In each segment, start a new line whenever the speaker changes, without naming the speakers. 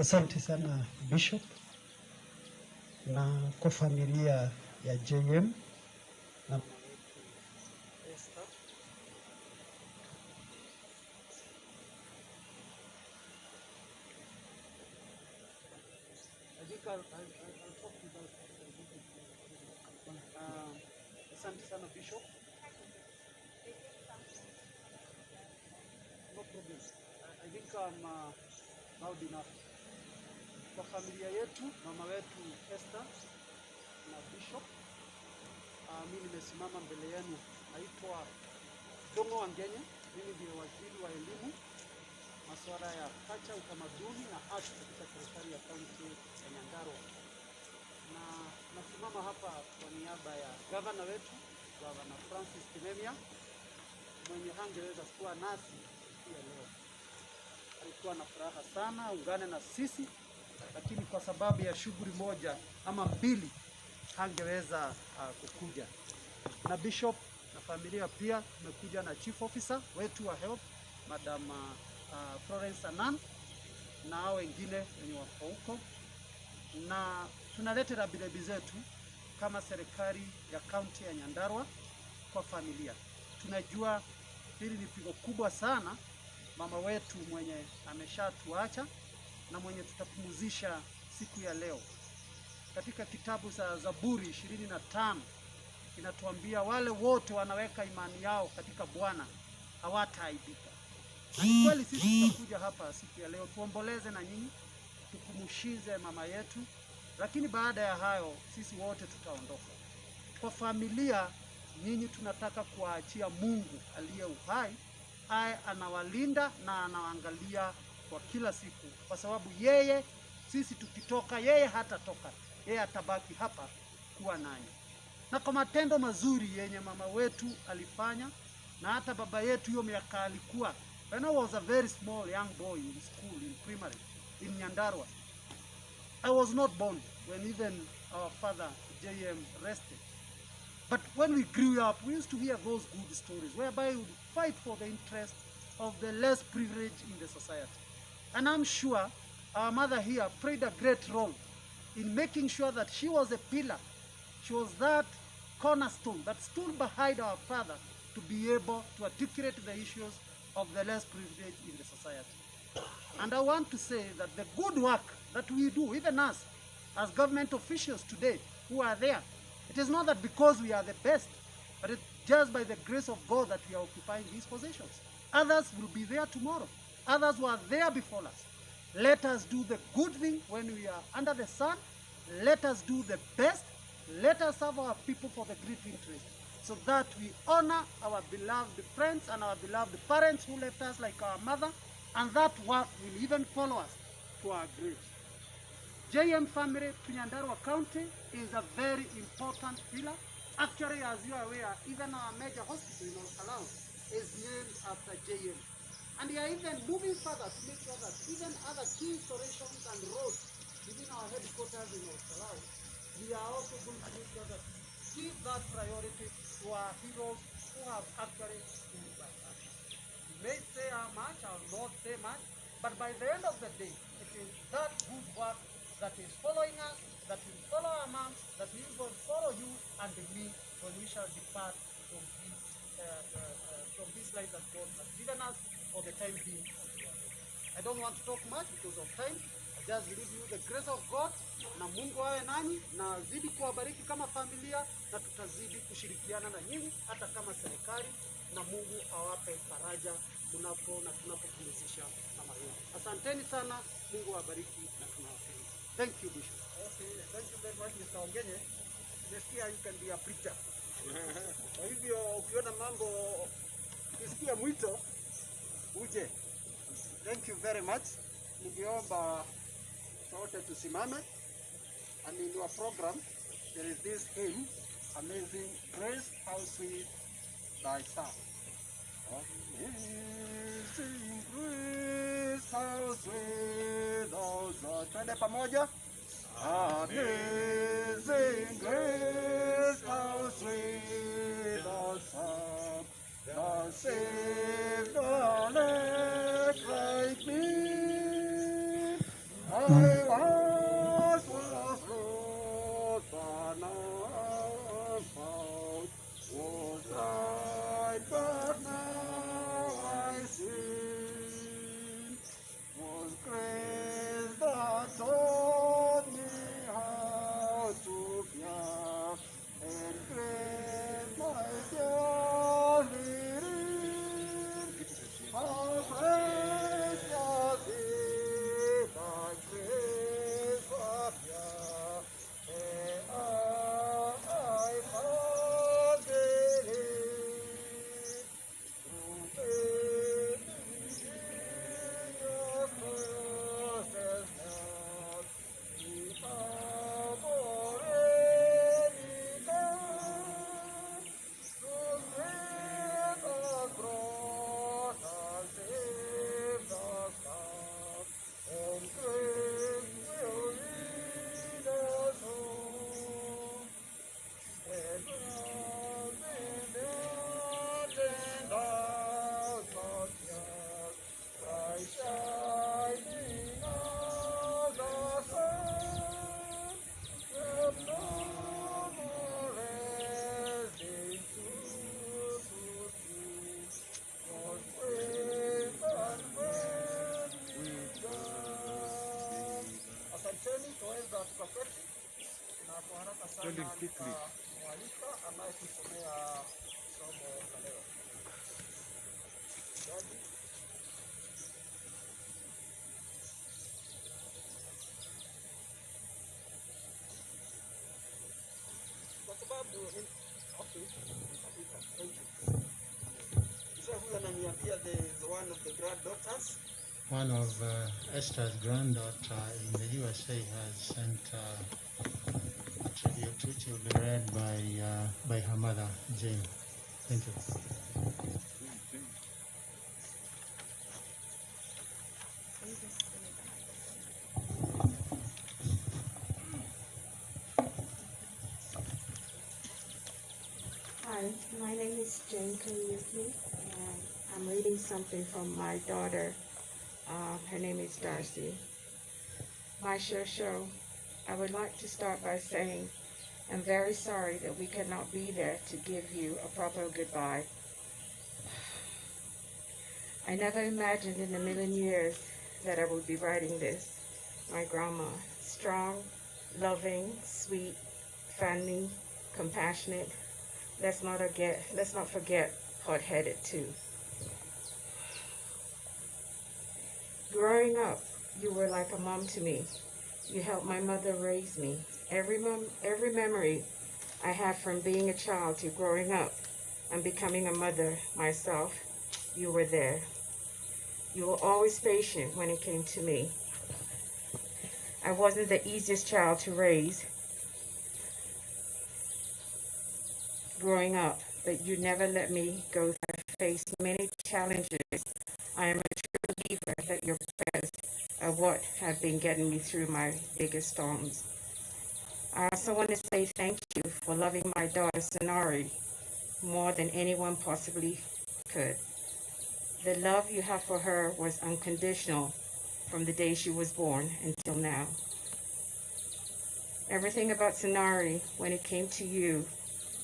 Asante sana Bishop, na kwa familia ya JM na Esther. Asante sana Bishop. No problem. I think I'm loud enough. Kwa familia yetu, mama wetu Esther na Bishop, mimi nimesimama mbele yenu. Naitwa Dongo Wangenye. Mimi ndiye waziri wa elimu, masuala ya culture, utamaduni na art katika serikali ya kaunti ya Nyandarua. Na nasimama hapa kwa niaba ya gavana wetu, Gavana Francis Kimemia, mwenye hangeweza kuwa nasi pia leo. Alikuwa na furaha sana ungane na sisi, lakini kwa sababu ya shughuli moja ama mbili hangeweza kukuja. Na Bishop na familia pia tumekuja na chief officer wetu wa health, Madam Florence Anan, na hao wengine wenye wako huko, na tunaleta rabilabi zetu kama serikali ya kaunti ya Nyandarua kwa familia. Tunajua hili ni pigo kubwa sana, mama wetu mwenye ameshatuacha na mwenye tutapumzisha siku ya leo. Katika kitabu cha Zaburi 25 kinatuambia wale wote wanaweka imani yao katika Bwana hawataaibika. Na ni kweli sisi tutakuja hapa siku ya leo tuomboleze na nyinyi, tukumushize mama yetu, lakini baada ya hayo sisi wote tutaondoka. Kwa familia, nyinyi tunataka kuwaachia Mungu aliye uhai, aye anawalinda na anawaangalia kwa kila siku, kwa sababu yeye, sisi tukitoka yeye hatatoka, yeye atabaki hapa kuwa nanyi. Na kwa matendo mazuri yenye mama wetu alifanya, na hata baba yetu hiyo miaka alikuwa, when I was a very small young boy in school, in primary, in Nyandarua. I was not born when even our father JM rested. But when we grew up, we used to hear those good stories whereby we would fight for the interest of the less privileged in the society. And I'm sure our mother here played a great role in making sure that she was a pillar. She was that cornerstone that stood behind our father to be able to articulate the issues of the less privileged in the society. And I want to say that the good work that we do, even us, as government officials today who are there, it is not that because we are the best, but it's just by the grace of God that we are occupying these positions. Others will be there tomorrow. Others were there before us. Let us do the good thing when we are under the sun. Let us do the best. Let us serve our people for the great interest, so that we honor our beloved friends and our beloved parents who left us like our mother, and that work will even follow us to our graves. JM family to Nyandarua County is a very important pillar. Actually, as you are aware, even our major hospital in Mwikali is named after JM. And we are even moving further to make sure that even other key installations and roads within our headquarters in Mwikali, we are also going to make sure that give that priority to our heroes who have actually moved by us. You may say how much, I will not say much, but by the end of the day, it is that good work that is following us, that will follow our moms, that will follow you and me when we shall depart from this life that God has given us for the time being. I don't want to talk much because of time. I just leave you the grace of God, na Mungu awe nanyi na zidi kuwabariki kama familia, na tutazidi kushirikiana na nyinyi hata kama serikali, na Mungu awape faraja mnapo na tunapopumzisha mama yetu. Asanteni sana, Mungu awabariki na tunawapenda. Thank you, Bishop. Okay, thank you very much, Mr. Wangenye. Nimesikia you can be a preacher. Kwa hivyo ukiona mambo, ukisikia mwito, uje. Thank you very much. Ningeomba sote tusimame. And in your program, there is this hymn, Amazing Grace, how sweet thy sound. Amazing grace, how sweet thou sound. Twende pamoja. Amazing grace, how sweet the sound that saved a wretch like me. Mwalika anayetusomea somo la leo. Kwa sababu okay, thank you. Sasa huyu ananiambia the one of the granddaughters.
One of Esther's granddaughter in the USA has sent a tribute which will be read by her mother, Jane. Thank you.
Hi, my name is Jane Kariuki, and I'm reading something from my daughter. Her name is Darcy. My show. I would like to start by saying I'm very sorry that we could not be there to give you a proper goodbye. I never imagined in a million years that I would be writing this. My grandma, strong, loving, sweet, friendly, compassionate. Let's not forget hot-headed too. Growing up, you were like a mom to me. You helped my mother raise me. Every memory I have from being a child to growing up and becoming a mother myself, you were there. You were always patient when it came to me. I wasn't the easiest child to raise growing up, but you never let me go. I faced many challenges. I am a true believer that your prayers are what have been getting me through my biggest storms. I also want to say thank you for loving my daughter Sonari more than anyone possibly could. The love you have for her was unconditional from the day she was born until now. Everything about Sonari, when it came to you,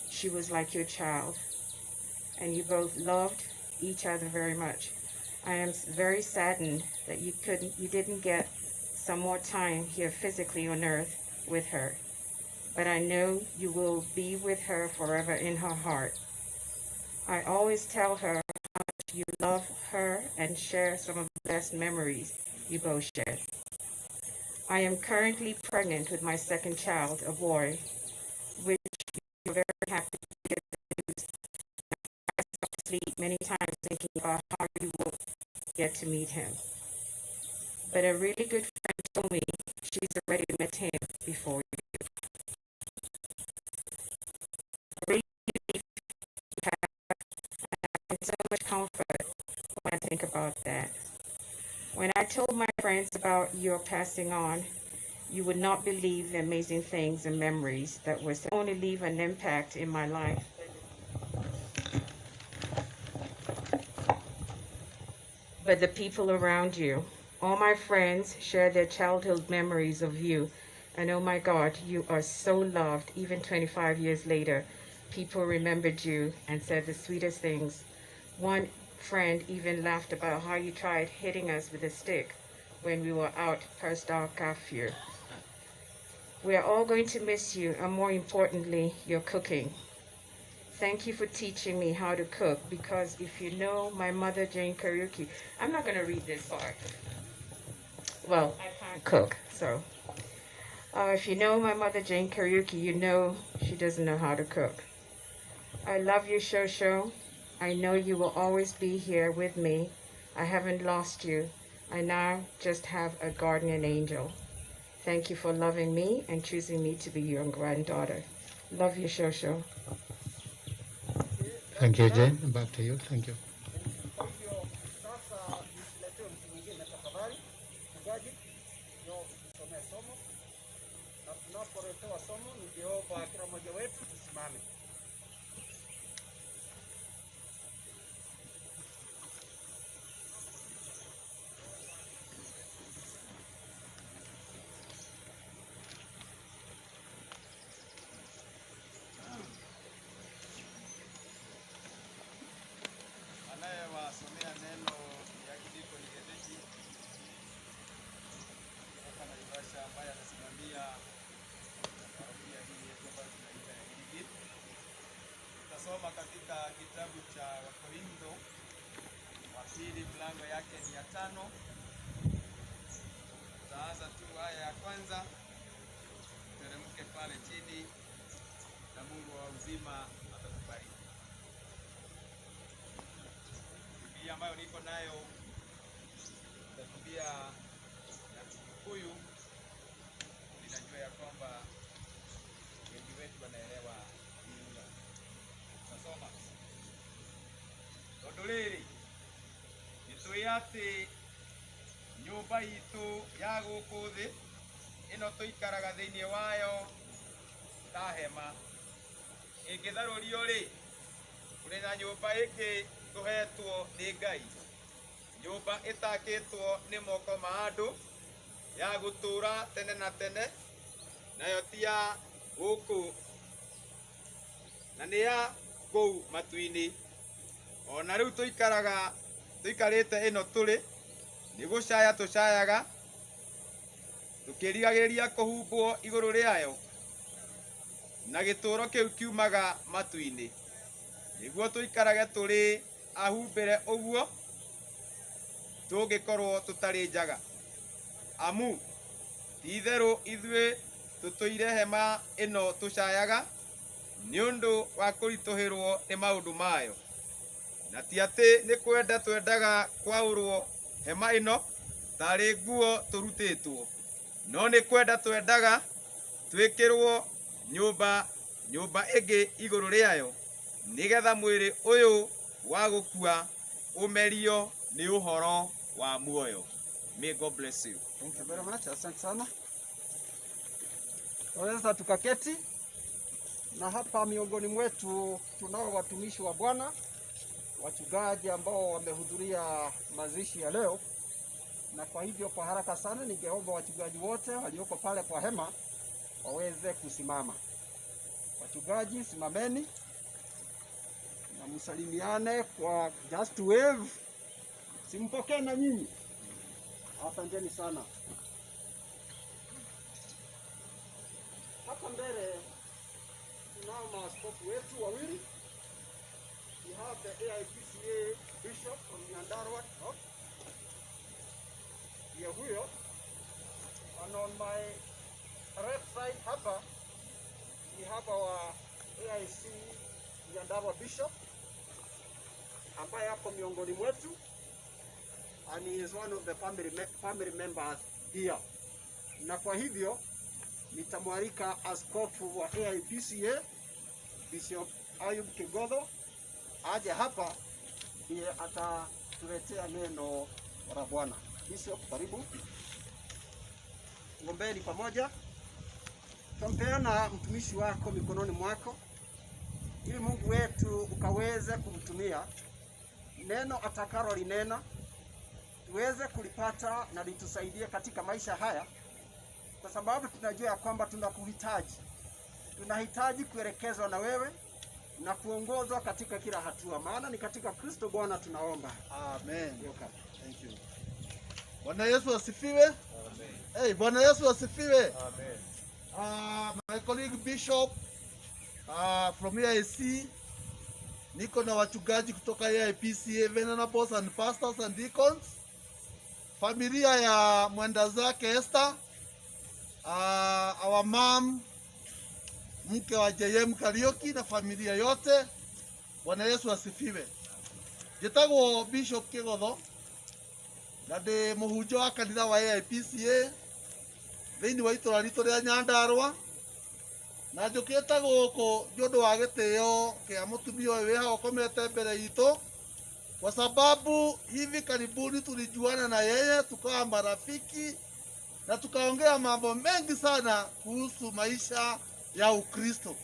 she was like your child, and you both loved each other very much. I am very saddened that you didn't get some more time here physically on earth with her, but I know you will be with her forever in her heart. I always tell her how much you love her and share some of the best memories you both shared. I am currently pregnant with my second child, a boy, which I'm very happy to get the news. I sleep many times thinking about how you will get to meet him. But a really good friend told me she's already met him before you. I really believe you have, and so much comfort when I think about that. When I told my friends about your passing on, you would not believe the amazing things and memories that would only leave an impact in my life. But the people around you, All my friends share their childhood memories of you. And oh my God, you are so loved. Even 25 years later, people remembered you and said the sweetest things. One friend even laughed about how you tried hitting us with a stick when we were out past our curfew. We are all going to miss you, and more importantly, your cooking. Thank you for teaching me how to cook, because if you know my mother, Jane Kariuki, I'm not going to read this part. Well, I can't cook, so. If you know my mother, Jane Kariuki, you know she doesn't know how to cook. I love you, Shosho. I know you will always be here with me. I haven't lost you. I now just have a guardian angel. Thank you for loving me and choosing me to be your granddaughter. Love you, Shosho.
Thank you, Jane. Back to you. Thank you.
Kwa hivyo sasa nisiletee mtu mwingine tafadhali. Mchungaji, njoo usomee somo, na tunapoletewa somo ningeomba kila mmoja wetu tusimame.
Anayewasomea neno ya kidiko ni Gedeji kutoka Naivasha, ambaye anasimamia parokia hii yetu ambayo tunaita ya Kariuki. Tutasoma katika kitabu cha Wakorintho wa pili, mlango yake ni ya 5. Tutaanza tu aya ya kwanza, teremke pale chini, na Mungu wa uzima atatubariki. Biblia ambayo niko nayo Biblia ya Kikuyu, ninajua ya kwamba wengi wetu wanaelewa hii lugha. Nasoma. Tondu riri nitui ati nyumba itu ya guku thi ino tuikaraga thiini wayo ta hema ingitharurio ri, kuri na nyumba iki tuhetwo ni Ngai, nyumba itakitwo ni moko ma andu, ya gutura tene na tene, nayo ti ya guku na ni ya kuu matu-ini. Ona riu tuikarite ino turi ni gucaya tucayaga, tukirigagiriria kuhumbwo iguru riayo, na gituro kiu kiumaga matu-ini, niguo tuikarage turi ahumbire uguo tungikorwo tutari njaga. Amu ti itheru ithue tutoire hema ino tucayaga ni undu wa kurituhirwo ni maundu mayo, na ti ati ni kwenda twendaga kwaurwo hema ino tari nguo turutitwo, no ni kwenda twendaga twikirwo nyumba ingi iguru riayo, nigetha mwiri uyu wa gukua umerio ni uhoro wa muoyo. May God bless you.
Thank you very much. Asante sana. Tunaweza tukaketi, na hapa miongoni mwetu tunao watumishi wa Bwana, wachungaji ambao wamehudhuria mazishi ya leo, na kwa hivyo kwa haraka sana ningeomba wachungaji wote walioko pale kwa hema waweze kusimama. Wachungaji, simameni na msalimiane kwa just wave. Simpokee na nyinyi. Asanteni sana. Hapa mbele tunao maaskofu wetu wawili. We have the AIPCA Bishop from Nyandarua North. Ndiye huyo. And on my right side hapa we have our AIC Nyandarua Bishop ambaye hapo miongoni mwetu, and he is one of the family members here. Na kwa hivyo nitamwalika askofu wa AIPCA Bishop Ayub Kigodho aje hapa ndiye atatuletea neno la Bwana. Bishop, karibu. Ngombeni pamoja. Tampeana mtumishi wako mikononi mwako, ili Mungu wetu ukaweze kumtumia neno atakalo linena,
tuweze kulipata na litusaidie katika maisha haya, kwa sababu tunajua ya kwamba tunakuhitaji. Tunahitaji kuelekezwa na wewe na kuongozwa katika kila hatua, maana ni katika Kristo Bwana tunaomba.
Amen. Thank you. Bwana Yesu asifiwe. Amen. Hey, Bwana Yesu asifiwe. Amen. My colleague Bishop from AIC, niko na wachungaji kutoka AIPCA, venerables and pastors and deacons, familia ya mwenda zake Esther, our mom, mke wa JM Kariuki na familia yote. Bwana Yesu asifiwe. Jitagwo Bishop Kigodho na ndi muhunjo wa kanitha wa AIPCA thiini wa itura ritu ria Nyandarua, na njukite guku ni undu wa gitio kia mutumia uyu wiha ukomete mbere itu, kwa sababu hivi karibuni tulijuana na yeye tukawa marafiki na tukaongea mambo mengi sana kuhusu maisha ya Ukristo.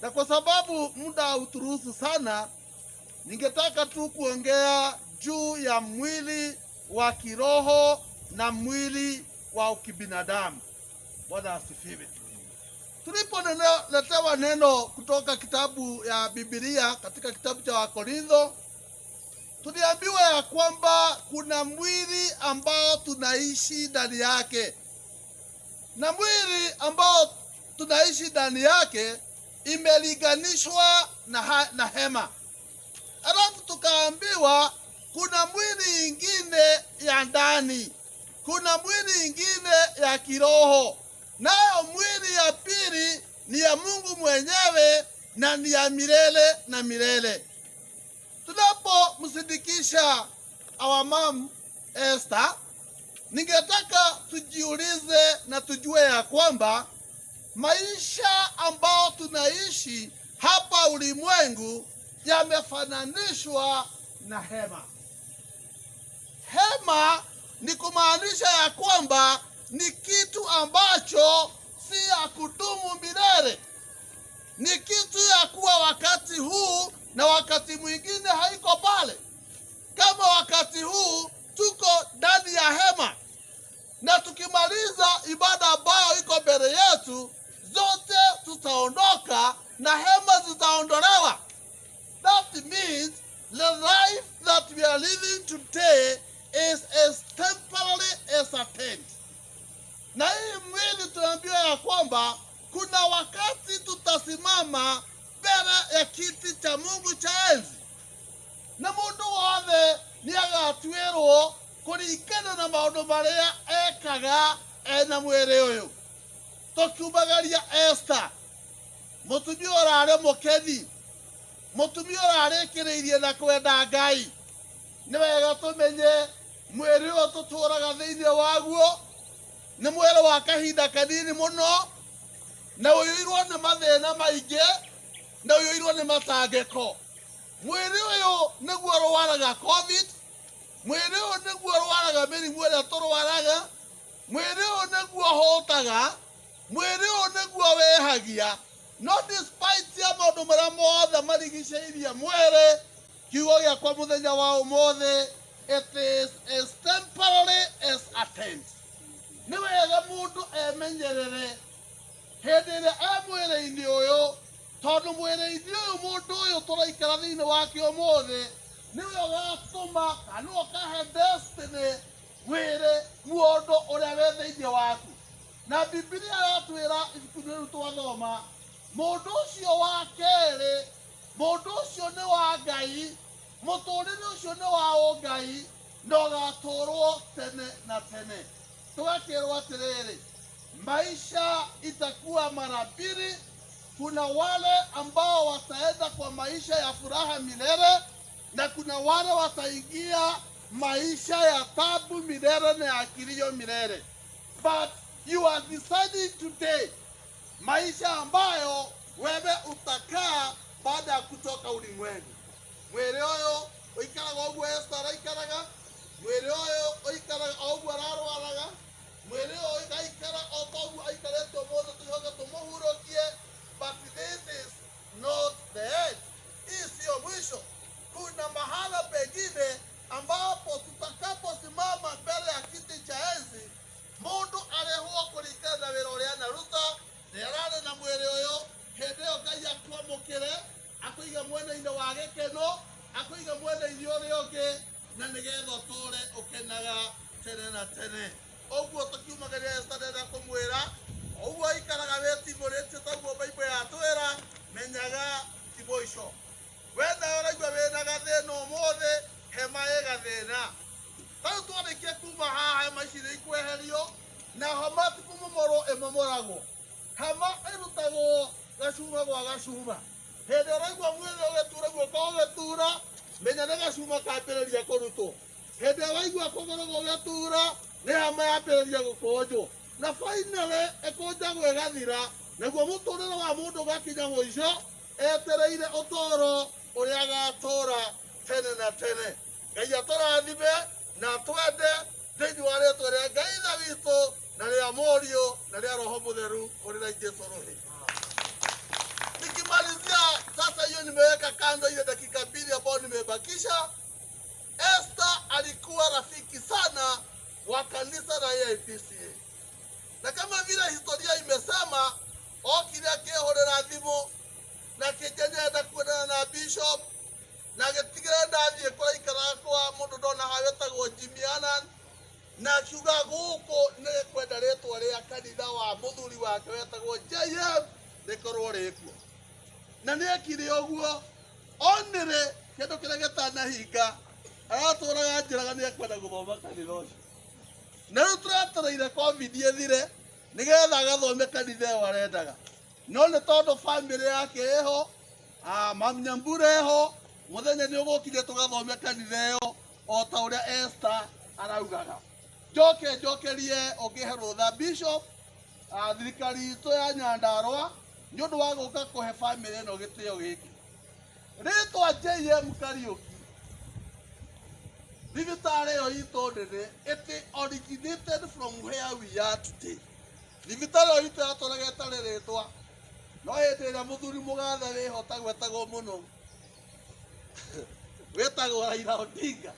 Na kwa sababu muda hauturuhusu sana, ningetaka tu kuongea juu ya mwili wa kiroho na mwili wa kibinadamu. Bwana asifiwe. Tulipoletewa neno kutoka kitabu ya Biblia katika kitabu cha Wakorintho, tuliambiwa ya kwamba kuna mwili ambao tunaishi ndani yake, na mwili ambao tunaishi ndani yake imeliganishwa na hema. Alafu tukaambiwa kuna mwili ingine ya ndani, kuna mwili ingine ya kiroho, nayo mwili ya pili ni ya Mungu mwenyewe na ni ya milele na milele. Tunapomsindikisha our mom Esther, ningetaka tujiulize na tujue ya kwamba maisha ambao tunaishi hapa ulimwengu yamefananishwa na hema. Hema ni kumaanisha ya kwamba ni kitu ambacho si ya kudumu milele. Ni kitu ya kuwa wakati huu na wakati mwingine haiko pale. Kama wakati huu tuko ndani ya hema, na tukimaliza ibada ambayo iko mbele yetu, zote tutaondoka na hema zitaondolewa. That means the life that we are living today is as temporary as a tent. Na hii mwili tunaambiwa ya kwamba kuna wakati tutasimama mbele ya kiti cha Mungu cha enzi, na mundu wothe ni agatwirwo kuringana na maundu maria ekaga ena mwiri uyu. Tukiumagaria Esther, mutumia urare mukeni, mutumia urarikiriirie na kwenda Ngai. Ni wega tumenye mwiri uyu tuturaga thiini waguo ni mwiri wa kahinda kanini muno, na uyuirwo ni mathina maingi, na uyuirwo ni matangiko. Mwiri uyu niguo urwaraga COVID, mwiri uyu niguo urwaraga mirimu iria turwaraga, mwiri uyu niguo hutaga, mwiri uyu niguo wehagia. No despite ya maundu maria mothe marigicĩirie mwiri, kiugo giakwa muthenya wa umuthi, it is as temporary as a tent. Ni wega mundu emenyerere hindi iria mwiri-ini uyu, tondu mwiri-ini uyu mundu uyu turaikara thiini wake umuthi niwe ugatuma kana ukahe destiny mwiri mundu uria we thiini waku. Na Biblia yatwira ibuku riu twathoma, mundu ucio wa keri, mundu ucio ni wa Ngai, muturire ucio ni wa Ngai, na ugaturwo tene na tene. Tuwakirwo atiriri, maisha itakuwa mara mbili. Kuna wale ambao wataenda kwa maisha ya furaha milele, na kuna wale wataingia maisha ya taabu milele na ya kilio milele. But you are deciding today maisha ambayo wewe utakaa baada ya kutoka ulimwengu. Mwili uyu uikaraga uguo Esther aikaraga, mwili uyu uikaraga uguo ararwaraga, mwili uyu ugaikara otoguo aikaretwo mothe tucoke tumuhurukie. But this is not the end. Hii sio mwisho. Kuna mahala pengine ambapo tutakapo akũiga mwena-inĩ wa gĩkeno, akũiga mwena-inĩ ũrĩa ũngĩ, na nĩgetha ũtũũre ũkenaga tene na tene. Ũguo tũkiumagĩria Esther ndenda kũmwĩra, ũguo ikaraga wĩtimũrĩtie taguo Bible yatwĩra, menyaga ti mũico. Wenda ũraigua wĩna gathĩna ũmũthĩ, hema ĩ gathĩna. Rĩu twarĩkia kuma haha hema ici nĩikweherio, na hema ti kũmomorwo ĩmomoragwo. Hema ĩrutagwo gacuma gwa gacuma. Hĩndĩ ũraigua mwĩrĩ ũgĩtura guoko ũgĩtura, menya nĩ gacuma kambĩrĩria kũrutwo. Hĩndĩ ĩrĩa waigua kũgũrũ gũgĩtura, nĩ hema yambĩrĩria gũkũnjwo. Na finally ĩkũnjagwo ĩgathira, naguo mũtũrĩre wa mũndũ ũgakinya mũico, etereire ũtũũro ũrĩa agatũũra tene na tene. Ngai atũrathime na twende thĩinĩ wa rĩĩtwa rĩa Ngai Ithe witũ na rĩa Mũriũ na rĩa Roho Mũtheru ũrĩ na Jesũ Roho. Nikimalizia sasa, hiyo nimeweka kando ile dakika 2 ambayo nimebakisha. Esther alikuwa rafiki sana wa kanisa la AIPCA. Na kama vile historia imesema, okire akĩhũrĩra thimũ na kĩnjenda kuonana na bishop, na gĩtigĩre ndathiĩ kũraikara kwa mũndũ ndona hawetagwo Jimianan, na akiuga gũkũ nĩ kwenda rĩtwa rĩa kanitha wa mũthuri wake wetagwo JM rĩkorwo rĩkuo. Na nĩ ekire ũguo, onire kĩndũ kĩrĩa gĩtanahinga, aratũraga njĩraga nĩ ekwenda gũthoma kanitha ũcio. Na rĩu tũretereire COVID ĩthire nĩgetha agathome kanitha ĩyo arendaga. No nĩ tondũ bamĩrĩ yake ĩho, Mami Nyambura ĩho, mũthenya nĩ ũgũkinya tũgathome kanitha ĩyo o ta ũrĩa Esther araugaga. Njokerie ũngĩhe rũtha bishop, thirikari itũ ya Nyandarũa nĩ ũndũ wa gũka kũhe bamĩrĩ ĩno gĩtĩo gĩkĩ. Rĩtwa JM Kariuki, thibitarĩ ĩyo itũ nene, it originated from where we are today. Thibitarĩ ĩyo itũ yatũraga ĩtarĩ rĩtwa, no hĩndĩ ĩrĩa mũthuri mũgathe wĩho tagwetagwo mũno wĩtagwo Raila Odinga,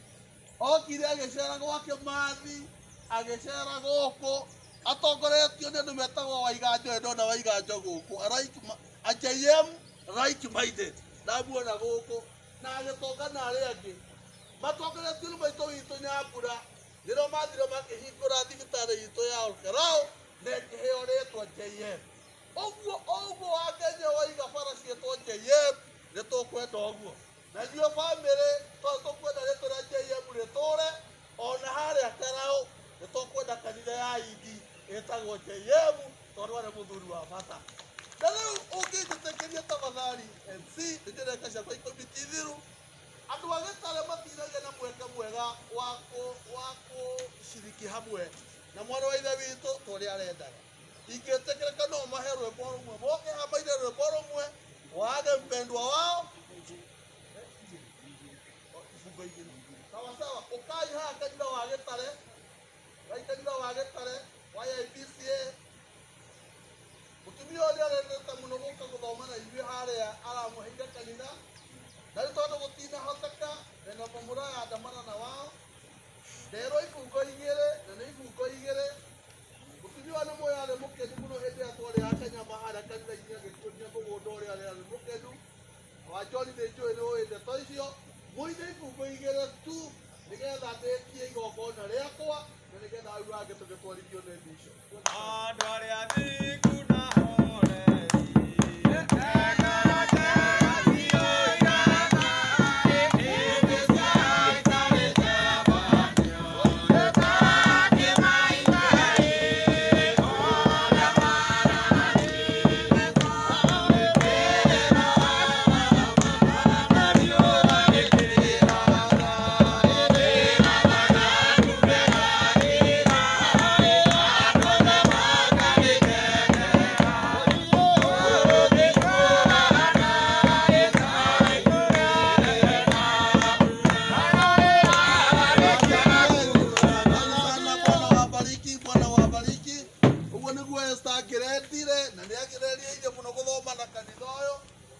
okire agĩcera gwake Mathi, agĩcera gũkũ, atongoretio nĩ andũ metagwo Waiganjo. Ndona Waiganjo gũkũ, a JM right minded, ndamuona gũkũ, na agĩtongana arĩa angĩ matongoretio nĩ maitũ witũ Nyambura, nĩrĩo mathire makĩhingũra thibitarĩ itũ ya Olkarau na ĩkĩheo rĩtwa JM. Ũguo Wakenya waiga bara ciĩtwo JM, nĩ tũkwenda ũguo. Na inyuĩ bamĩrĩ tũkwenda rĩtwa rĩa JM rĩtũũre, ona harĩa Karau nĩ tũkwenda kanitha ya Idi ĩtagwo JM, tondũ arĩ mũthuri wa bata. Na rĩu ũngĩnjĩtĩkĩria tafadhali MC, nĩndĩreka ciakwa ikũmi ti thiru, andũ a Gĩtare matiragia na mweke mwega wa kũciriki hamwe na mwana wa Ithe witũ ta ũrĩa arendaga. Ingĩtĩkĩrĩka no mahe rwĩmbo rũmwe, moke hamaine rwĩmbo rũmwe, wage mpendwa wao. Sawa sawa, ũkai haha kanitha wa Gĩtare, kanitha wa Gĩtare wa AIPCA. Mũtumia ũrĩa arendete mũno gũka gũthoma na ithuĩ harĩa aramũheire kanitha, na rĩu tondũ gũtinahoteka na mũmũraya ndamana na wao, nderwo ibungo igĩrĩ na nĩ ibungo igĩrĩ. Mũtumia ũyũ nĩ mũyarĩ mũkenu mũno hĩndĩ ĩrĩa twarĩ a Kenya harĩa kanitha-inĩ agĩtuonia mũgũnda ũrĩa arĩ mũkenu. Wa John nĩ njũĩ nĩ ũĩ ndeto icio. Mũine ibungo igĩrĩ tu nĩgetha ndĩkie igongona rĩakwa na nĩgetha hau hangĩ tũgĩtwarithio nĩ bishop.
Andũ arĩa athingu na horeri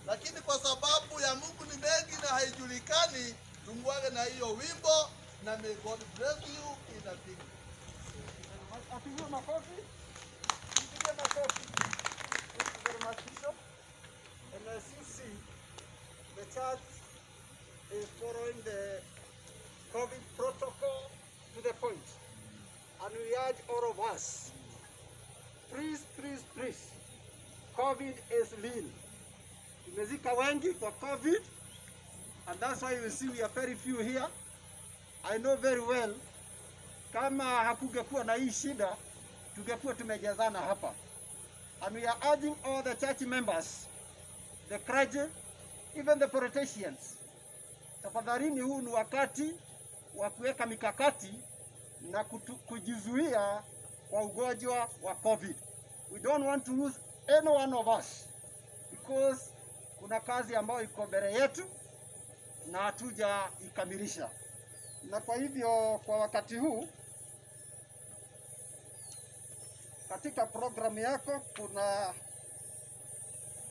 lakini kwa sababu ya Mungu ni mengi na haijulikani, tumwage na hiyo wimbo na may God bless you in a big.
Apigwe makofi. Apigwe makofi. Thank you very much, Bishop. And as you see, the church is following the COVID protocol to the point. And we urge all of us, please, please, please, COVID is real. Tumezika wengi kwa COVID, and that's why you see we are very few here. I know very well, kama hakungekuwa na hii shida, tungekuwa tumejazana hapa. And we are urging all the church members, the clergy, even the politicians, tafadhalini, huu ni wakati wa kuweka mikakati na kujizuia kwa ugonjwa wa COVID. We don't want to lose any one of us because kuna kazi ambayo iko mbele yetu na hatuja ikamilisha. Na kwa hivyo kwa wakati huu katika programu yako kuna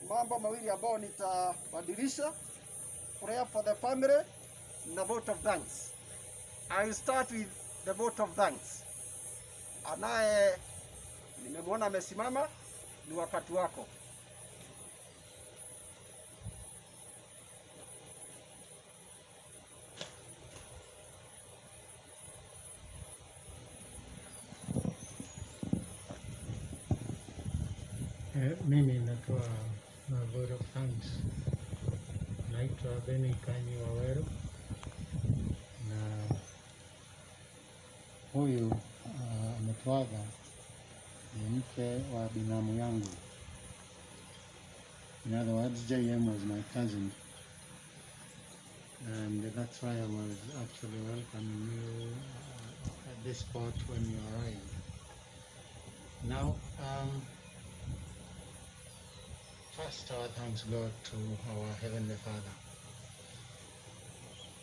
mambo mawili ambayo nitabadilisha: prayer for the family na vote of thanks. I will start with the vote of thanks. Anaye nimemwona amesimama, ni wakati wako.
Mimi natoa vote of thanks. Naitwa Beni Kanyi Waweru, na huyu ametuaga ni mke wa binamu yangu. In other words, JM was my cousin, and that's why I was actually welcoming you at this spot when you arrived. Now, first, our thanks go to our Heavenly Father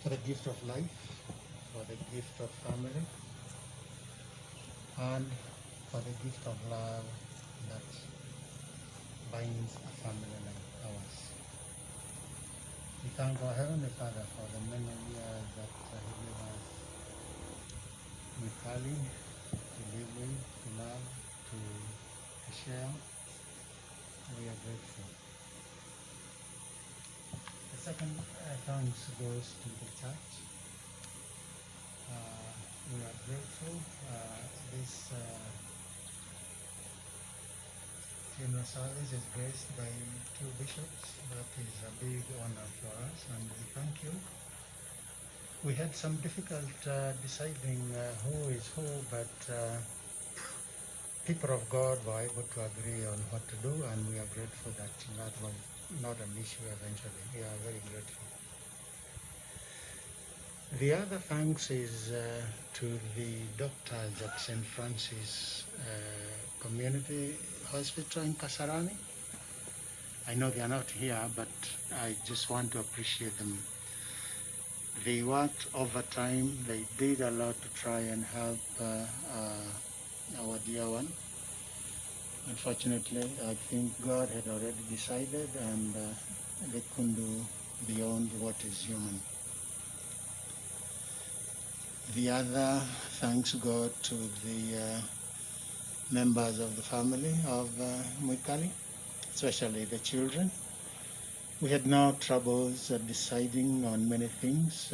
for the gift of life, for the gift of family, and for the gift of love that binds a family like ours. We thank our Heavenly Father for the many years that He gave us Mwikali to live with, to love, to share. We are grateful. The second thanks goes to the church. We are grateful. This funeral service is graced by 2 bishops. That is a big honor for us, and we thank you. We had some difficult deciding who is who, but people of God were able to agree on what to do, and we are grateful that that was not an issue eventually. We are very grateful. The other thanks is to the doctors at St. Francis Community Hospital in Kasarani. I know they are not here, but I just want to appreciate them. They worked overtime. They did a lot to try and help our dear one. Unfortunately, I think God had already decided, and they couldn't do beyond what is human. The other thanks go to the members of the family of Mwikali, especially the children. We had no troubles deciding on many things.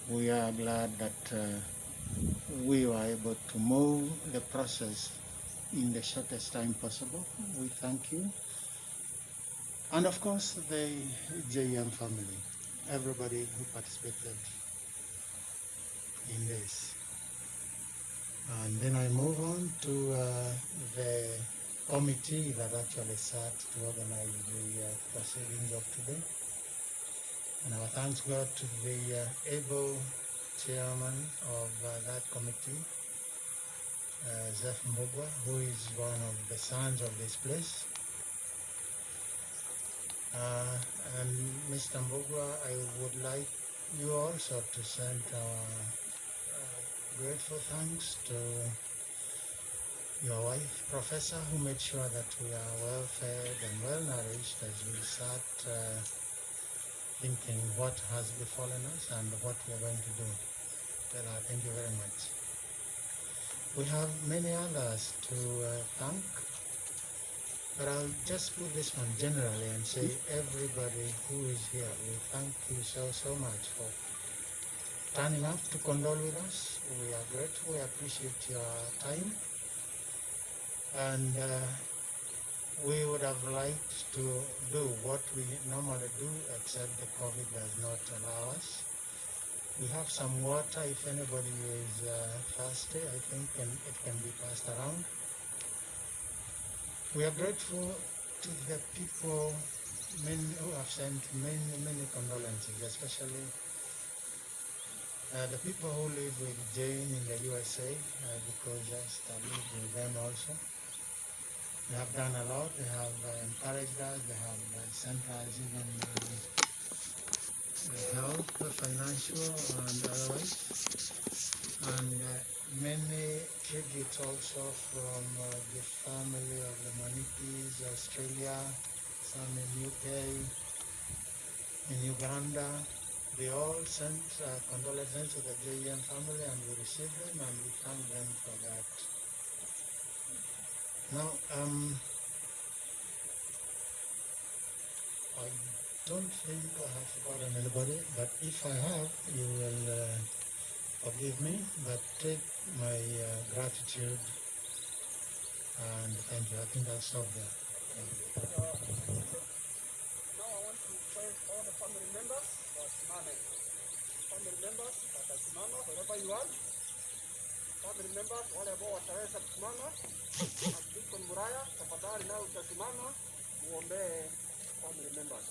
We are glad that we were able to move the process in the shortest time possible. We thank you. And of course, the JM family, everybody who participated in this. And then I move on to the committee that actually sat to organize the proceedings of today. And our thanks go to the able chairman of that committee, Zef Mbogwa, who is one of the sons of this place. And Mr. Mbogwa, I would like you also to send our grateful thanks to your wife, Professor, who made sure that we are well fed and well nourished as we start thinking what has befallen us and what we are going to do. Well, thank you very much. We have many others to thank. But I'll just put this one generally and say everybody who is here, we thank you so much for turning up to condole with us. We are grateful, we appreciate your time. And we would have liked to do what we normally do, except the COVID does not allow us. We have some water if anybody is thirsty, I think it can be passed around. We are grateful to the people who have sent many condolences, especially the people who live with Jane in the USA, because Esther lives with them also. They have done a lot. They have encouraged us. They have sent us even help, financial and otherwise. And many tributes also from the family of the Manikis, Australia, some in UK, in Uganda. They all sent condolences to the JM family, and we received them, and we thank them for that. Now, I don't think I have forgotten anybody, but if I have, you will forgive me, but take my gratitude and thank you. I think I'll stop there. Thank you.
Now I want to thank all the family members for Simame. Family members watasimama wherever you are. Family members wale ambao wataweza kusimama. Deacon Muraya, tafadhali nao utasimama muombee family members.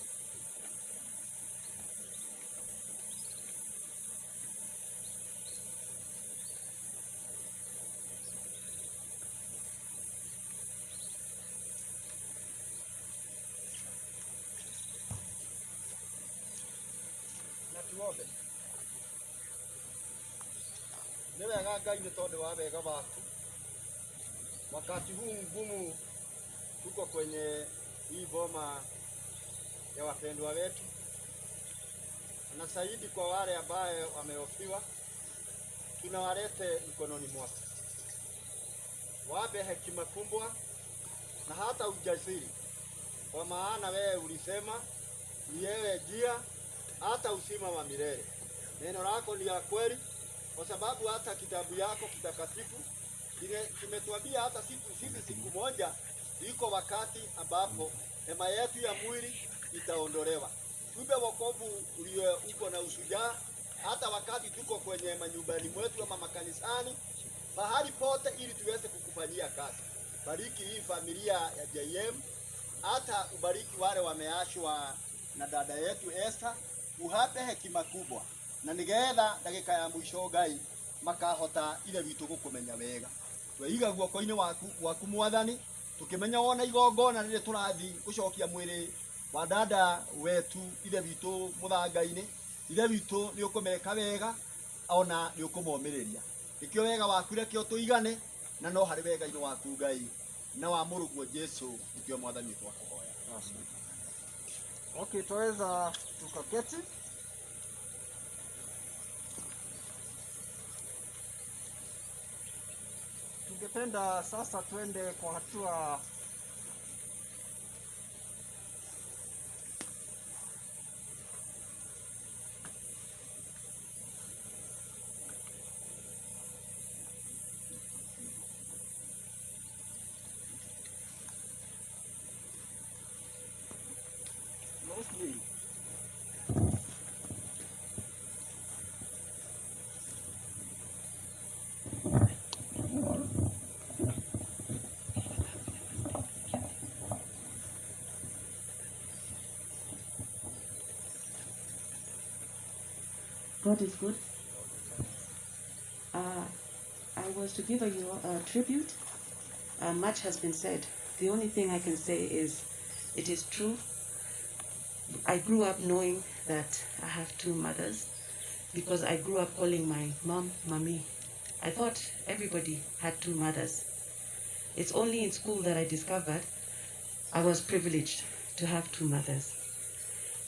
Na tuombe. Ni wega Ngai nĩ tondũ wa wega waku. Wakati huu mgumu tuko kwenye hii boma ya wapendwa wetu, na zaidi kwa wale ambaye wameofiwa, tunawalete mikononi mwako. Wape hekima kubwa na hata ujasiri, kwa maana wewe ulisema ni wewe njia hata uzima wa milele. Neno lako ni la kweli, kwa sababu hata kitabu yako kitakatifu kimetuambia hata siku moja iko wakati ambapo hema yetu ya mwili itaondolewa. Tupe wokovu ulio uko na ushujaa, hata wakati tuko kwenye manyumbani mwetu ama makanisani, mahali pote, ili tuweze kukufanyia kazi. Bariki hii familia ya JM, hata ubariki wale wameashwa na dada yetu Esther, uhape hekima kubwa, na nigetha ndagika ya mwisho Ngai makahota ile vitu gukumenya wega. Tweiga guoko-ini waku Mwathani, tukimenya wona igongona rĩrĩ tũrathi gucokia mwĩrĩ wa dada wetu ile vitu muthanga-ini, ile vitu nĩ ũkũmeka wega, ona nĩ ũkũmomĩrĩria. Nikio wega waku rekio tũigane, na no harĩ wega-ini waku Ngai na wa mũrũguo Jesu, nikio Mwathani twakuhoya. Okay, twaweza tukaketi. Tungependa sasa tuende kwa hatua mostly
God is good. I was to give you a tribute. Much has been said. The only thing I can say is, it is true. I grew up knowing that I have two mothers, because I grew up calling my mom Mami. I thought everybody had two mothers. It's only in school that I discovered I was privileged to have two mothers.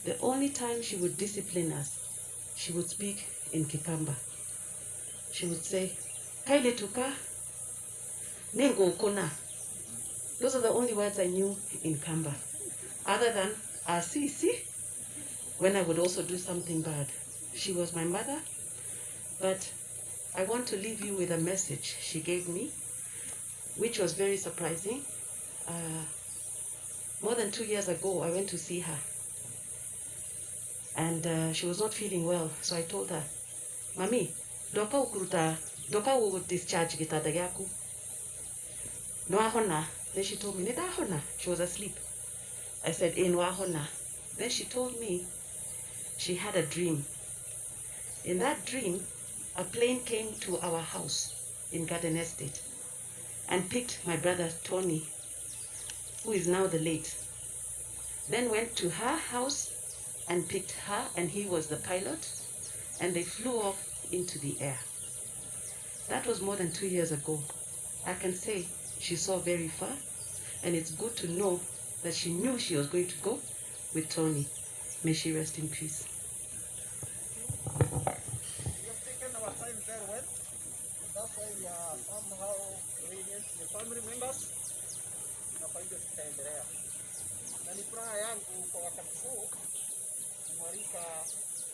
The only time she would discipline us, she would speak in Kikamba. She would say, "Kaile tuka, nengo kona,
Those are the only words I knew in Kamba. Other than Asisi, when I would also do something bad. She was my mother, but I want to leave you with a message she gave me, which was very surprising. More than 2 years ago, I went to see her, and she was not feeling well, so I told her, Mami, doka u discharge gitada yaku. No ahona. Then she told me, Nida ahona. She was asleep. I said, no ahona. Then she told me she had a dream. In that dream, a plane came to our house in Garden Estate and picked my brother Tony, who is now the late. Then went to her house and picked her, and he was the pilot, and they flew off into the air. That was more than 2 years ago. I can say she saw very far, and it's good to know that she knew she was going to go with Tony. May she rest in peace.
We have taken our time very well. That's why we are somehow lenient to the family members. Na kwa hivyo tutaendelea. Na ni furaha yangu kwa wakati huu kumwalika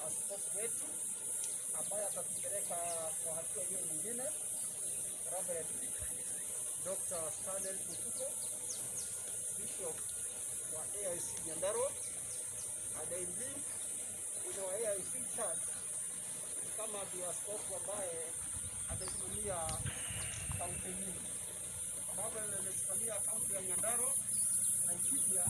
askofu wetu ambaye atatupeleka kwa hatua hiyo nyingine, Reverend Dr. Stanley Kutuko, Bishop wa AIC Nyandarua, anaingia ule wa AIC Church kama ndiye askofu ambaye amesimamia kaunti hii. Baba anasimamia kaunti ya Nyandarua na Laikipia